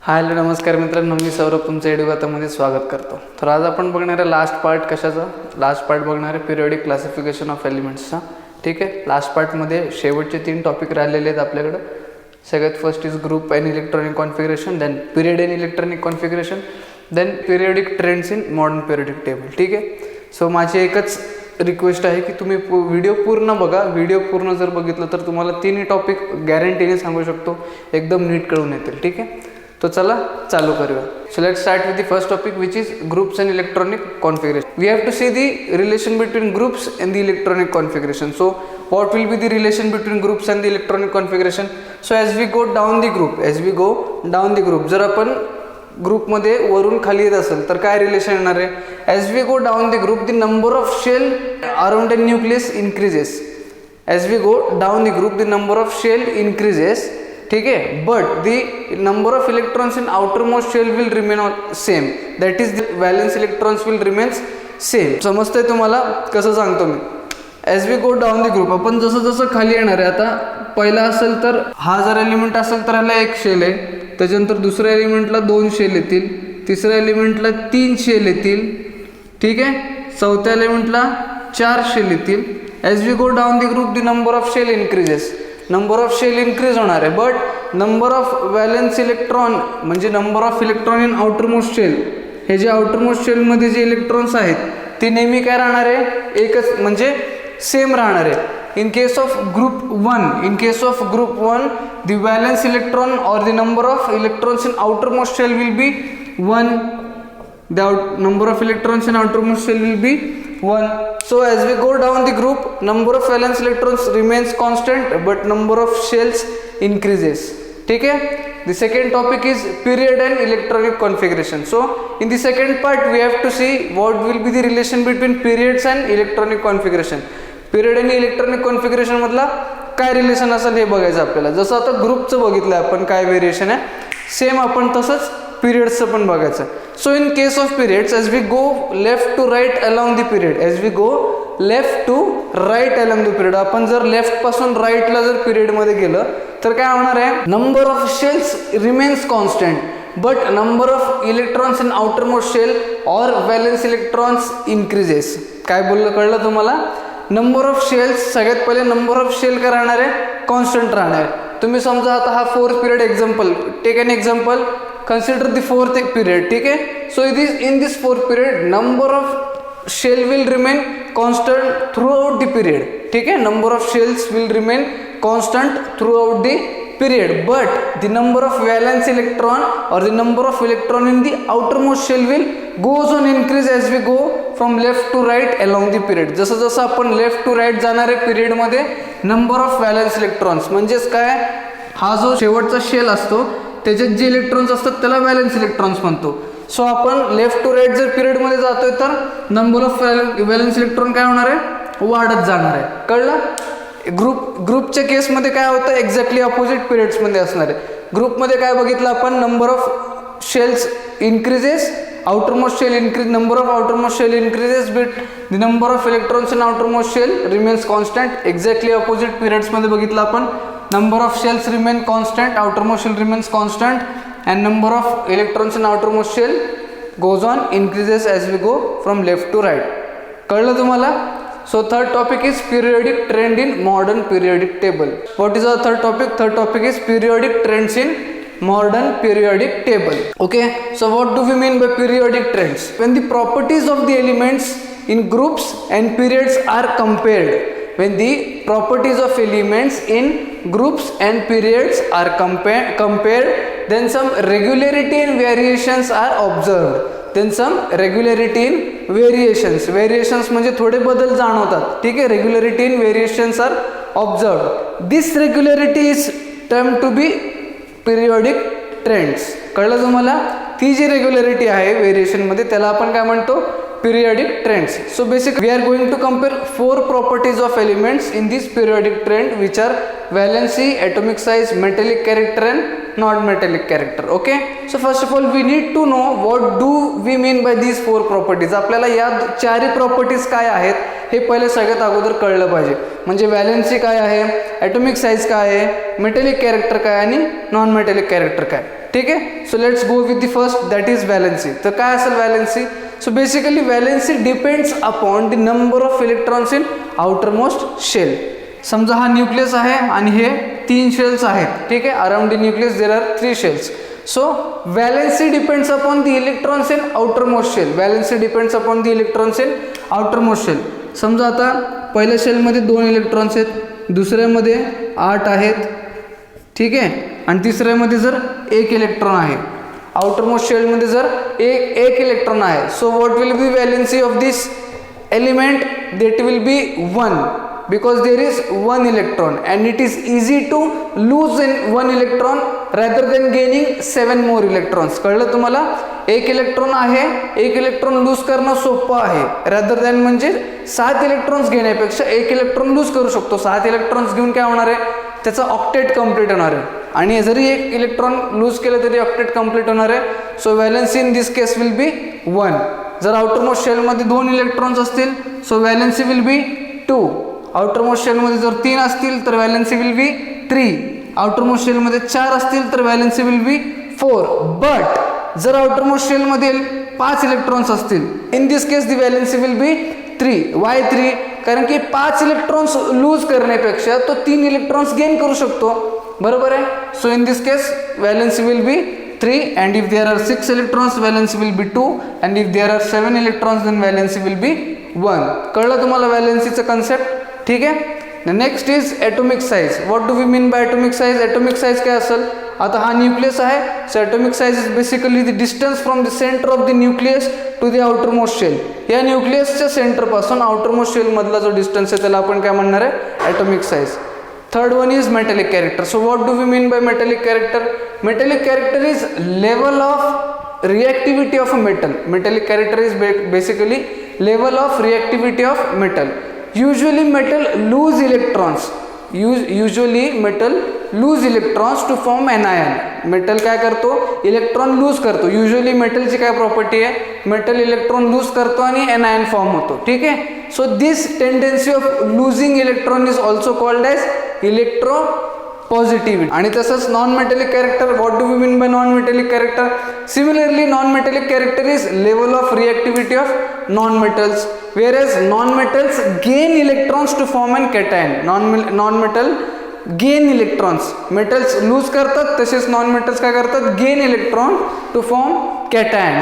Hello नमस्कार मित्रांनो, मी सौरभ तुमचं एडुगातामध्ये स्वागत करतो. तर आज आपण बघणार आहे लास्ट पार्ट. कशाचा लास्ट पार्ट बघणार आहे? पिरियडिक क्लासिफिकेशन ऑफ एलिमेंट्सचा. ठीक आहे, लास्ट पार्टमध्ये शेवटचे 3 टॉपिक राहिलेले आहेत आपल्याकडं. सगळ्यात first is group and electronic configuration, then period and electronic configuration, then periodic trends in modern periodic table. ठीक आहे, सो माझी एकच रिक्वेस्ट आहे की तुम्ही व्हिडिओ पूर्ण बघा. व्हिडिओ पूर्ण जर बघितलं तर तुम्हाला 3 टॉपिक गॅरंटीने सांगू शकतो एकदम नीट कळून येतील. ठीक आहे, तो चला चालू करूया. So let's start with the first topic which is groups and electronic configuration. We have to see the relation between groups and the electronic configuration. So what will be the relation between groups and the electronic configuration? So as we go down the group, जर आपण ग्रुपमध्ये वरून खाली येत असेल तर काय relation येणार आहे? as we go down the group, the number of shell around the nucleus increases. as we go down the group, the number of shell increases. ठीक आहे, but the number of electrons in outermost shell will remain same. that is the valence electrons will remain same. समजतंय तुम्हाला? कसं सांगतो मी? As we go down the group, आपण जसं जसं खाली येणार आहे. आता पहिला असेल तर हा जर एलिमेंट असेल तर ह्याला 1 शेल आहे, त्याच्यानंतर दुसऱ्या एलिमेंटला 2 शेल येतील, तिसऱ्या एलिमेंटला 3 शेल येतील. ठीक आहे, चौथ्या एलिमेंटला 4 शेल येतील. As we go down the group, the number of shell increases. Number of shell increase होणार आहे, but number of valence electron म्हणजे number of electron in outermost shell, हे जे आउटरमोस्ट शेलमध्ये जे इलेक्ट्रॉन्स आहेत ते नेहमी काय राहणार आहे? एकच, म्हणजे सेम राहणार आहे. In case of group 1, the valence electron और the number of electrons in outermost shell will be 1. the number of electrons in outermost shell will be 1. So as we go down the group, number of valence electrons remains constant but number of shells increases. ठीक है, the second topic is period and electronic configuration. So in the second part we have to see what will be the relation between periods and electronic configuration. period आणि electronic configuration मधला काय relation असेल हे बघायचं आपल्याला. जसं आता ग्रुपचं बघितलं आपण काय व्हेरिएशन आहे, सेम आपण तसंच पिरियड्सचं पण बघायचं. So in case of periods, as we go left to right along the period, आपण जर लेफ्ट पासून राईटला जर पिरियडमध्ये गेलं तर काय होणार आहे? Number of shells remains constant but number of electrons in outermost shell और व्हॅलन्स इलेक्ट्रॉन्स इन्क्रीजेस. काय बोललं, कळलं तुम्हाला? नंबर ऑफ शेल्स, सगळ्यात पहिले नंबर ऑफ शेल काय राहणार आहे? कॉन्स्टंट राहणार आहे. तुम्ही समजा आता हा 4th period example, take an example, consider the 4th period. ठीक आहे, so in this 4th period number of shell will remain constant throughout the period. ठीक आहे, number of shells will remain constant throughout the period, but the number of valence electron or the number of electron in the outermost shell will goes on increase as we go from left to right along the period. जसं जसं आपण left to right जाणारे period मध्ये number of valence electrons, म्हणजेच काय, हा जो शेवटचा शेल असतो त्याच्यात जे इलेक्ट्रॉन्स असतात त्याला व्हॅलन्स इलेक्ट्रॉन्स म्हणतो. सो आपण लेफ्ट टू राईट जर पिरियडमध्ये जातोय तर नंबर ऑफ व्हॅलन्स इलेक्ट्रॉन काय होणार आहे? वाढत जाणार आहे. कळलं? ग्रुपच्या केसमध्ये काय होतं? एक्झॅक्टली अपोजिट पिरियड्समध्ये असणार आहे. ग्रुपमध्ये काय बघितलं आपण? Number of shells increases, outermost shell increase, number of outermost shell increases but the number of electrons in outermost shell remains constant. Exactly opposite periods मध्ये बघितलं आपण, number of shells remain constant, outermost shell remains constant and number of electrons in outermost shell goes on increases as we go from left to right. कळलं तुम्हाला? So third topic is periodic trend in modern periodic table. What is our third topic? Third topic is periodic trends in modern periodic table. Okay, so what do we mean by periodic trends? When the properties of the elements in groups and periods are compared, when the properties of elements in groups and periods are compared, then some regularity and variations are observed. Then some regularity in variations म्हणजे थोडे बदल जाणवतात. ठीक आहे, regularity in variations are observed. This regularity is termed to be periodic trends. कळलं तुम्हाला? ती जी regularity आहे व्हेरिएशनमध्ये त्याला आपण काय म्हणतो? Periodic trends. So basic we are going to compare 4 properties of elements in this periodic trend which are valency, atomic size, metallic character and non metallic character. Okay, so first of all we need to know what do we mean by these 4 properties. आपल्याला या 4 properties काय आहेत हे पहिले सगळ्यात अगोदर कळलं पाहिजे. म्हणजे व्हॅलेन्सी काय आहे, ॲटॉमिक साईज काय आहे, मेटॅलिक कॅरेक्टर काय आणि नॉन मेटॅलिक कॅरेक्टर काय. ठीक आहे. So let's go with the first, that is valency. तर काय असेल valency? So basically valency depends upon the number of electrons in outer most shell. समजा हा न्यूक्लियस आहे आणि हे 3 शेल्स आहेत, ठीक आहे. Around the nucleus there are 3 shells. So valency depends upon the electrons in outermost shell. Valency depends upon the electrons in outermost shell. समजा आता पहिल्या शेलमध्ये 2 इलेक्ट्रॉन्स आहेत, दुसऱ्यामध्ये 8 आहेत, ठीक आहे, आणि तिसऱ्यामध्ये जर 1 इलेक्ट्रॉन आहे. आउटरमोस्ट शेलमध्ये जर एक इलेक्ट्रॉन आहे. So what will be valency of this element? देट will be 1. because there is one electron and it is easy to lose in one electron rather than gaining 7 more electrons. कळलं तुम्हाला? एक electron आहे, एक electron lose करणं सोपं आहे rather than म्हणजे 7 इलेक्ट्रॉन्स घेण्यापेक्षा एक इलेक्ट्रॉन लूज करू शकतो. 7 इलेक्ट्रॉन्स घेऊन काय होणार आहे? त्याचा ऑक्टेट कंप्लीट होणार आहे. आणि जरी एक इलेक्ट्रॉन लूज केलं तरी ऑक्टेट कंप्लीट होणार आहे. So valency in this case will be 1. जर आउटरमोस्ट शेलमध्ये 2 इलेक्ट्रॉन्स असतील so valency will be 2. Outermost शेलमध्ये जर 3 असतील तर व्हॅलेन्सी विल बी 3. आउटरमोस्ट शेलमध्ये 4 असतील तर व्हॅलेन्सी विल बी 4. बट जर आउटरमोस्ट शेलमध्ये 5 इलेक्ट्रॉन्स असतील, in this case the valency will be 3. Why 3? कारण की 5 इलेक्ट्रॉन्स लूज करण्यापेक्षा तो 3 इलेक्ट्रॉन्स गेन करू शकतो. बरोबर आहे. So in this case valency will be 3 and if there are 6 electrons valency will be 2 and if there are 7 electrons then valency will be 1. कळलं तुम्हाला व्हॅलेन्सीचं कन्सेप्ट? ठीक आहे. Next is atomic size. What do we mean by atomic size? Atomic size काय असेल? आता हा nucleus आहे. So atomic size is basically the distance from the centre of the nucleus to the outermost shell. या न्यूक्लियसच्या सेंटरपासून outermost शेलमधला जो distance आहे त्याला आपण काय म्हणणार आहे? Atomic size. Third one is metallic character. So what do we mean by metallic character? Metallic character is level of reactivity of a metal. Metallic character is basically level of reactivity of metal. Usually metal lose electrons. Usually metal lose electrons to form anion. Metal काय करतो? Electron lose करतो. Usually मेटलची काय property आहे? Metal electron lose करतो आणि anion form होतो. ठीक आहे. So this tendency of losing electron is also called as electro positivity. आणि तसंच non metallic character. What do we mean by non metallic character? Similarly non metallic character is level of reactivity of non metals, whereas non-metals gain electrons to form an cation. Non-metal gain electrons. Metals lose करतात, तसेच non-metals काय करतात? gain electron to form cation.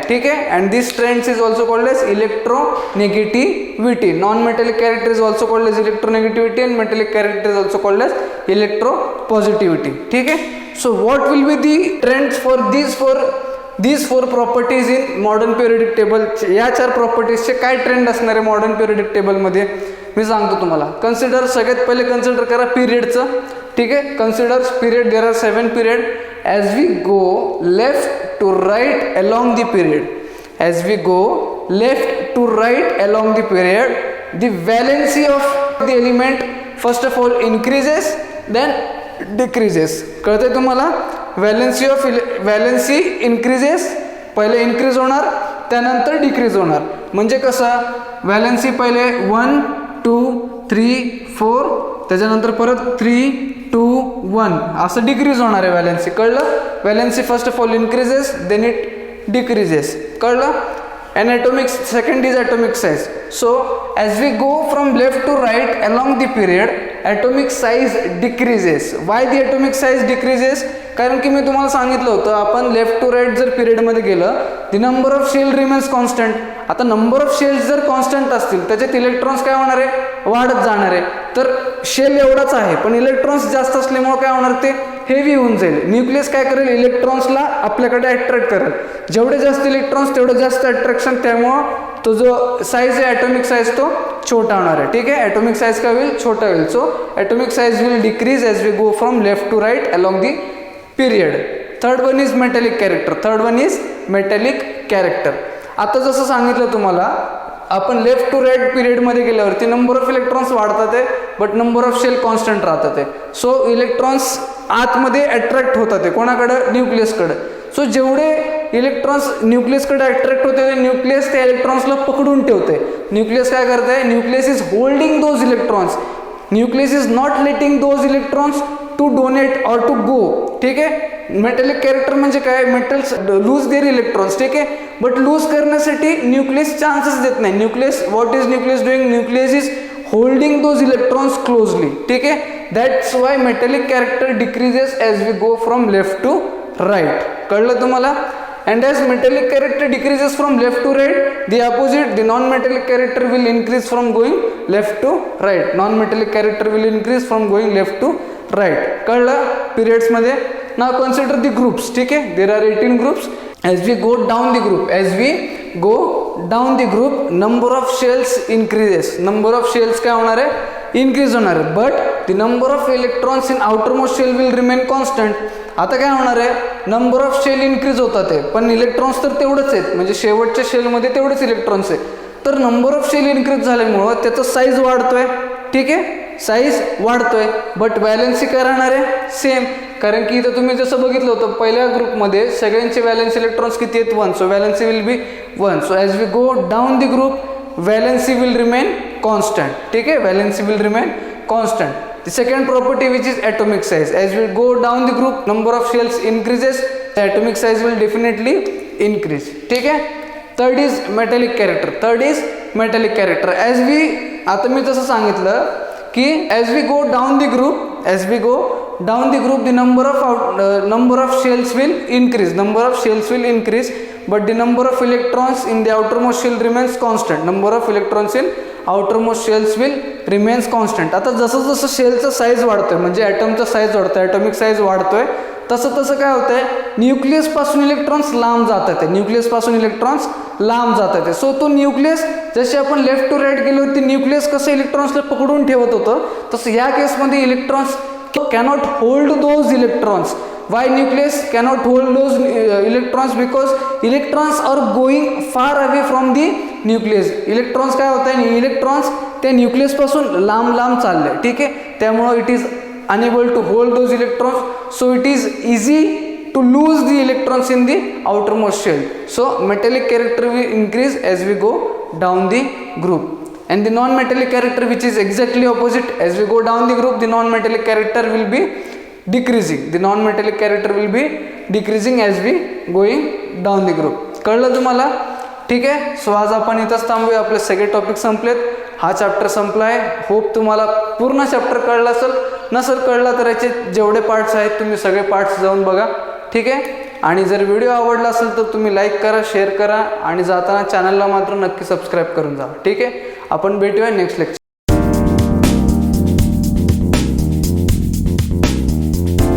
ठीक आहे. and this trend is also called as electronegativity. Non-metallic character is also called as electronegativity and metallic character is also called as electropositivity. ठीक आहे. so what will be the trends for these four properties in modern periodic table? या 4 प्रॉपर्टीजचे काय trend असणार आहे modern periodic टेबलमध्ये मी सांगतो तुम्हाला. Consider, सगळ्यात पहिले कन्सिडर करा पिरियडचं. ठीक आहे. Consider period. There are 7 period. As we go left to right along the period, as we go left to right along the period, the valency of the element first of all increases then decreases. कळतंय तुम्हाला? Valency increases, पहिले increase होणार त्यानंतर decrease होणार. म्हणजे कसं? Valency पहिले 1 2 3 4 त्याच्यानंतर परत 3 2 1 असं डिक्रीज होणार आहे व्हॅलेन्सी. कळलं? Valency first of all increases then it decreases. कळलं? and atomic second is atomic size. So as we go from left to right along the period, atomic size decreases. Why the atomic size decreases? कारण की मी तुम्हाला सांगितलं होतं आपण left to right जर पिरियडमध्ये गेलं the number of shell remains constant. आता नंबर ऑफ शेल्स जर कॉन्स्टंट असतील त्याच्यात इलेक्ट्रॉन्स काय होणार आहे? वाढत जाणार आहे. तर शेल एवढाच आहे पण इलेक्ट्रॉन्स जास्त असल्यामुळे काय होणार? ते हेवी होऊन जाईल. न्यूक्लियस काय करेल? इलेक्ट्रॉन्सला आपल्याकडे अट्रॅक्ट करेल. जेवढे जास्त इलेक्ट्रॉन्स तेवढं जास्त अट्रॅक्शन, त्यामुळं तो जो साईज आहे ॲटॉमिक साईज तो छोटा होणार आहे. ठीक आहे. ॲटॉमिक साईज काय होईल? छोटा होईल. So atomic size will decrease as we go from left to right along the period. Third one is metallic character. आता जसं सांगितलं तुम्हाला आपण लेफ्ट टू राईट पिरियडमध्ये गेल्यावरती नंबर ऑफ इलेक्ट्रॉन्स वाढतात आहे but number of shell constant राहतात आहे. सो इलेक्ट्रॉन्स आतमध्ये अट्रॅक्ट होतात आहे कोणाकडं? न्यूक्लियसकडे. सो जेवढे इलेक्ट्रॉन्स न्यूक्लियसकडे अट्रॅक्ट होते न्यूक्लियस त्या इलेक्ट्रॉन्सला पकडून ठेवते. न्यूक्लियस काय करत आहे? Nucleus is holding those electrons. Nucleus is not letting those electrons to donate और टू गो. ठीक आहे. मेटॅलिक कॅरेक्टर म्हणजे काय, मेटल्स लूज देअर इलेक्ट्रॉन्स, ठीक आहे. बट लूज करण्यासाठी न्यूक्लियस चान्सेस देत नाही. Nucleus, what is nucleus doing, nucleus is holding those electrons closely, ठीक आहे. That's why metallic character decreases as we go from left to right. कळलं तुम्हाला. And as metallic character decreases from left to right, the opposite, the non-metallic character will increase from going left to right. Non-metallic character will increase from going left to right. कळलं periods मध्ये. Now consider the groups, ठीक आहे. There are 18 groups. As we go down the group, number of shells increases. Number of shells काय होणार आहे, increase होणार आहे. But the number of electrons in outermost shell will remain constant. आता काय होणार आहे, नंबर ऑफ शेल इन्क्रीज होतात आहे, पण इलेक्ट्रॉन्स तर तेवढंच आहेत, म्हणजे शेवटच्या शेलमध्ये तेवढेच इलेक्ट्रॉन्स आहे. तर नंबर ऑफ शेल इन्क्रीज झाल्यामुळं त्याचं साईज वाढतोय, ठीक आहे, साईज वाढतोय. बट व्हॅलेन्सी काय राहणार आहे, सेम. कारण की इथं तुम्ही जसं बघितलं होतं पहिल्या ग्रुपमध्ये सगळ्यांचे व्हॅलेन्स इलेक्ट्रॉन्स किती आहेत, 1. So valency will be 1. So as we go down the group, valency will remain constant, ठीक आहे. Valency will remain constant. The second property, which is atomic size, as we go down the group, number of shells increases, the atomic size will definitely increase, ठीक है. Third is metallic character. As we, आता मी जसं सांगितलं की as we go down the group, the number of shells will increase, but the number of electrons in the outermost shell remains constant. Number of electrons in outermost shells will remains constant. आता जसं जसं शेलचं size वाढतोय, म्हणजे ॲटमचा size वाढतोय, atomic size वाढतोय, तसं तसं काय होतंय, न्यूक्लियस पासून इलेक्ट्रॉन्स लांब जात आहेत. सो तो न्यूक्लियस, जसे आपण लेफ्ट टू राईट गेलो होती, न्यूक्लियस कसं इलेक्ट्रॉन्सला पकडून ठेवत होतं, तसं या केसमध्ये electrons cannot hold those electrons. Why nucleus cannot hold those electrons? Because electrons are going far away from the nucleus. Electrons काय होत आहे, इलेक्ट्रॉन्स त्या न्यूक्लियस पासून लांब चालले, ठीक आहे. त्यामुळं it is unable to hold those electrons. So it is easy to lose the electrons in the outermost shell. So metallic character will increase as we go down the group. And the non-metallic character, which is exactly opposite, as we go down the group, the non-metallic character will be decreasing. The non-metallic character will be decreasing as we going down the group. कळलं तुम्हाला, ठीक आहे. So आज आपण इथंच थांबूया, आपले सगळे टॉपिक संपलेत, हा चॅप्टर संपला आहे. होप तुम्हाला पूर्ण चॅप्टर कळला असेल. नसेल कळला तर याचे जेवढे पार्ट्स आहेत तुम्ही सगळे पार्ट्स जाऊन बघा, ठीक आहे. आणि जर व्हिडिओ आवडला असेल तर तुम्ही लाईक करा, शेअर करा, आणि जाताना चॅनलला मात्र नक्की सबस्क्राईब करून जा, ठीक आहे. आपण भेटूया नेक्स्ट लेक्चर.